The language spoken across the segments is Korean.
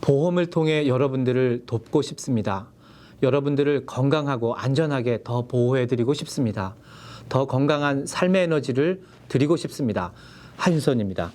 보험을 통해 여러분들을 돕고 싶습니다. 여러분들을 건강하고 안전하게 더 보호해드리고 싶습니다. 더 건강한 삶의 에너지를 드리고 싶습니다. 한윤선입니다.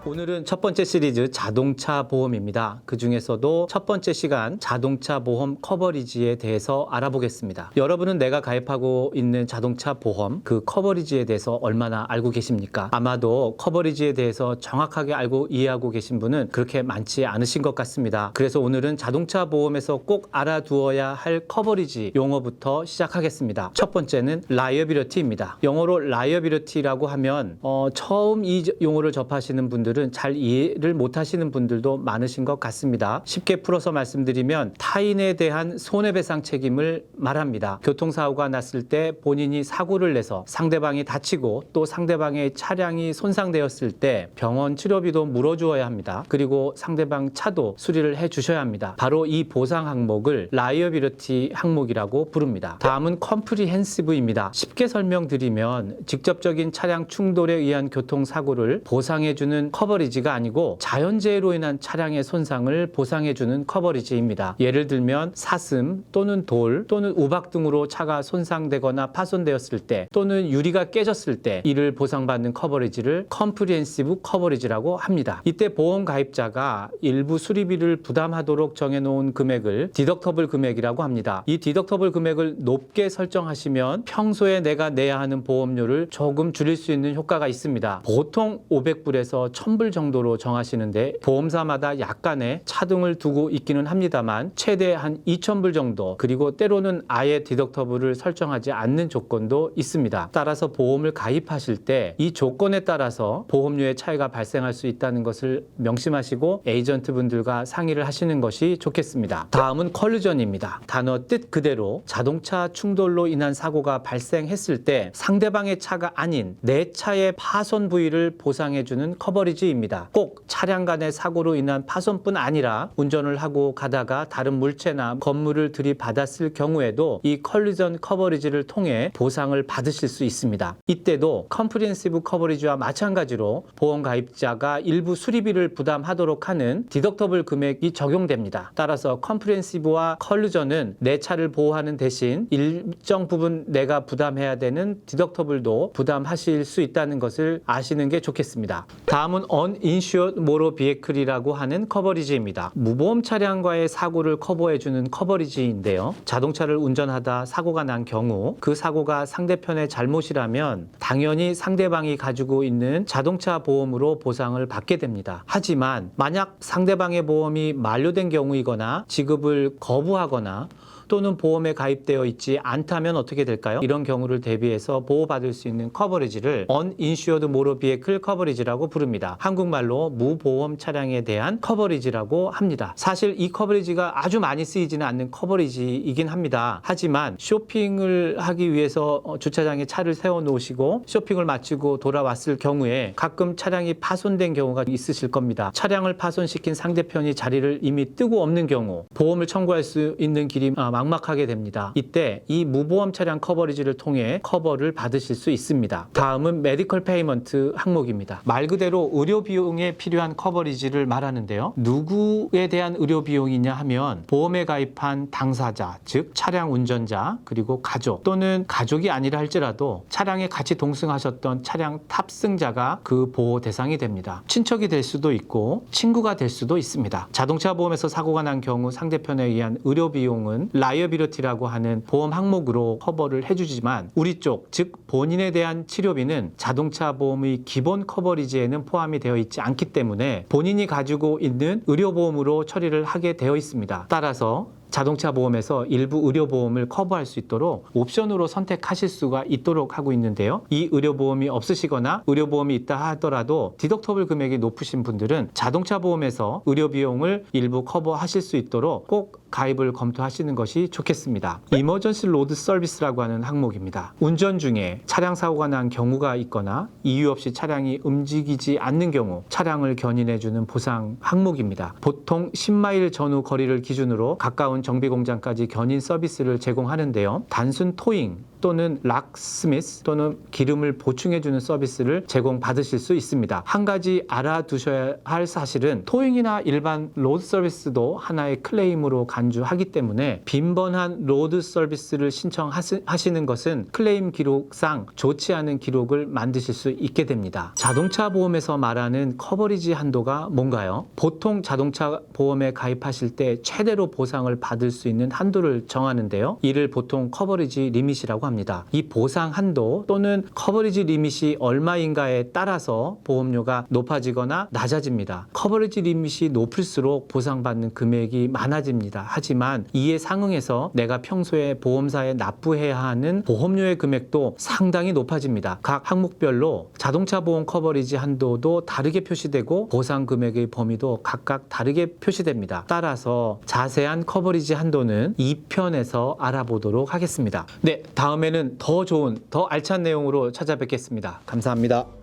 오늘은 첫 번째 시리즈 자동차 보험입니다. 그 중에서도 첫 번째 시간 자동차 보험 커버리지에 대해서 알아보겠습니다. 여러분은 내가 가입하고 있는 자동차 보험 그 커버리지에 대해서 얼마나 알고 계십니까? 아마도 커버리지에 대해서 정확하게 알고 이해하고 계신 분은 그렇게 많지 않으신 것 같습니다. 그래서 오늘은 자동차 보험에서 꼭 알아두어야 할 커버리지 용어부터 시작하겠습니다. 첫 번째는 liability입니다. 영어로 liability라고 하면 처음 이 용어를 접하시는 분들은 잘 이해를 못하시는 분들도 많으신 것 같습니다. 쉽게 풀어서 말씀드리면 타인에 대한 손해배상 책임을 말합니다. 교통사고가 났을 때 본인이 사고를 내서 상대방이 다치고 또 상대방의 차량이 손상되었을 때 병원 치료비도 물어주어야 합니다. 그리고 상대방 차도 수리를 해주셔야 합니다. 바로 이 보상 항목을 라이어비리티 항목이라고 부릅니다. 다음은 컴프리헨시브입니다. 쉽게 설명드리면 직접적인 차량 충돌에 의한 교통사고를 보상해주는 커버리지가 아니고 자연재해로 인한 차량의 손상을 보상해주는 커버리지입니다. 예를 들면 사슴 또는 돌 또는 우박 등으로 차가 손상되거나 파손되었을 때 또는 유리가 깨졌을 때 이를 보상받는 커버리지를 컴프리헨시브 커버리지라고 합니다. 이때 보험 가입자가 일부 수리비를 부담하도록 정해놓은 금액을 디덕터블 금액이라고 합니다. 이 디덕터블 금액을 높게 설정하시면 평소에 내가 내야 하는 보험료를 조금 줄일 수 있는 효과가 있습니다. 보통 500불에서 1000불 정도로 정하시는데 보험사마다 약간의 차등을 두고 있기는 합니다만 최대 한 2000불 정도 그리고 때로는 아예 디덕터블을 설정하지 않는 조건도 있습니다. 따라서 보험을 가입하실 때 이 조건에 따라서 보험료의 차이가 발생할 수 있다는 것을 명심하시고 에이전트 분들과 상의를 하시는 것이 좋겠습니다. 다음은 컬리전입니다. 단어 뜻 그대로 자동차 충돌로 인한 사고가 발생했을 때 상대방의 차가 아닌 내 차의 파손 부위를 보상해주는 커버리지입니다. 꼭 차량 간의 사고로 인한 파손뿐 아니라 운전을 하고 가다가 다른 물체나 건물을 들이받았을 경우에도 이 컬리전 커버리지를 통해 보상을 받으실 수 있습니다. 이때도 컴프리헨시브 커버리지와 마찬가지로 보험 가입자가 일부 수리비를 부담하도록 하는 디덕터블 금액이 적용됩니다. 따라서 컴프리헨시브와 컬리전은 내 차를 보호하는 대신 일정 부분 내가 부담해야 되는 디덕터블도 부담하실 수 있다는 것을 아시는 게 좋겠습니다. 다음은 uninsured motor vehicle이라고 하는 커버리지입니다. 무보험 차량과의 사고를 커버해주는 커버리지인데요. 자동차를 운전하다 사고가 난 경우 그 사고가 상대편의 잘못이라면 당연히 상대방이 가지고 있는 자동차 보험으로 보상을 받게 됩니다. 하지만 만약 상대방의 보험이 만료된 경우이거나 지급을 거부하거나 또는 보험에 가입되어 있지 않다면 어떻게 될까요? 이런 경우를 대비해서 보호받을 수 있는 커버리지를 uninsured motor vehicle coverage라고 부릅니다. 한국말로 무보험 차량에 대한 커버리지라고 합니다. 사실 이 커버리지가 아주 많이 쓰이지는 않는 커버리지이긴 합니다. 하지만 쇼핑을 하기 위해서 주차장에 차를 세워 놓으시고 쇼핑을 마치고 돌아왔을 경우에 가끔 차량이 파손된 경우가 있으실 겁니다. 차량을 파손시킨 상대편이 자리를 이미 뜨고 없는 경우 보험을 청구할 수 있는 길이 막막하게 됩니다. 이때 이 무보험 차량 커버리지를 통해 커버를 받으실 수 있습니다. 다음은 메디컬 페이먼트 항목입니다. 말 그대로 의료 비용에 필요한 커버리지를 말하는데요. 누구에 대한 의료 비용이냐 하면 보험에 가입한 당사자, 즉 차량 운전자 그리고 가족 또는 가족이 아니라 할지라도 차량에 같이 동승하셨던 차량 탑승자가 그 보호 대상이 됩니다. 친척이 될 수도 있고 친구가 될 수도 있습니다. 자동차 보험에서 사고가 난 경우 상대편에 의한 의료 비용은 라이어비리티라고 하는 보험 항목으로 커버를 해주지만 우리 쪽, 즉 본인에 대한 치료비는 자동차 보험의 기본 커버리지에는 포함이 되어 있지 않기 때문에 본인이 가지고 있는 의료보험으로 처리를 하게 되어 있습니다. 따라서 자동차 보험에서 일부 의료보험을 커버할 수 있도록 옵션으로 선택하실 수가 있도록 하고 있는데요. 이 의료보험이 없으시거나 의료보험이 있다 하더라도 디덕터블 금액이 높으신 분들은 자동차 보험에서 의료비용을 일부 커버하실 수 있도록 꼭 가입을 검토하시는 것이 좋겠습니다. 이머전시 로드 서비스라고 하는 항목입니다. 운전 중에 차량 사고가 난 경우가 있거나 이유 없이 차량이 움직이지 않는 경우 차량을 견인해주는 보상 항목입니다. 보통 10마일 전후 거리를 기준으로 가까운 정비공장까지 견인 서비스를 제공하는데요. 단순 토잉 또는 락스미스 또는 기름을 보충해주는 서비스를 제공받으실 수 있습니다. 한 가지 알아두셔야 할 사실은 토잉이나 일반 로드 서비스도 하나의 클레임으로 간주하기 때문에 빈번한 로드 서비스를 신청하시는 것은 클레임 기록상 좋지 않은 기록을 만드실 수 있게 됩니다. 자동차 보험에서 말하는 커버리지 한도가 뭔가요? 보통 자동차 보험에 가입하실 때 최대로 보상을 받을 수 있는 한도를 정하는데요. 이를 보통 커버리지 리밋이라고 합니다. 이 보상 한도 또는 커버리지 리밋이 얼마인가에 따라서 보험료가 높아지거나 낮아집니다. 커버리지 리밋이 높을수록 보상받는 금액이 많아집니다. 하지만 이에 상응해서 내가 평소에 보험사에 납부해야 하는 보험료의 금액도 상당히 높아집니다. 각 항목별로 자동차 보험 커버리지 한도도 다르게 표시되고 보상 금액의 범위도 각각 다르게 표시됩니다. 따라서 자세한 커버리지 한도는 2편에서 알아보도록 하겠습니다. 네, 다음에는 더 좋은, 더 알찬 내용으로 찾아뵙겠습니다. 감사합니다.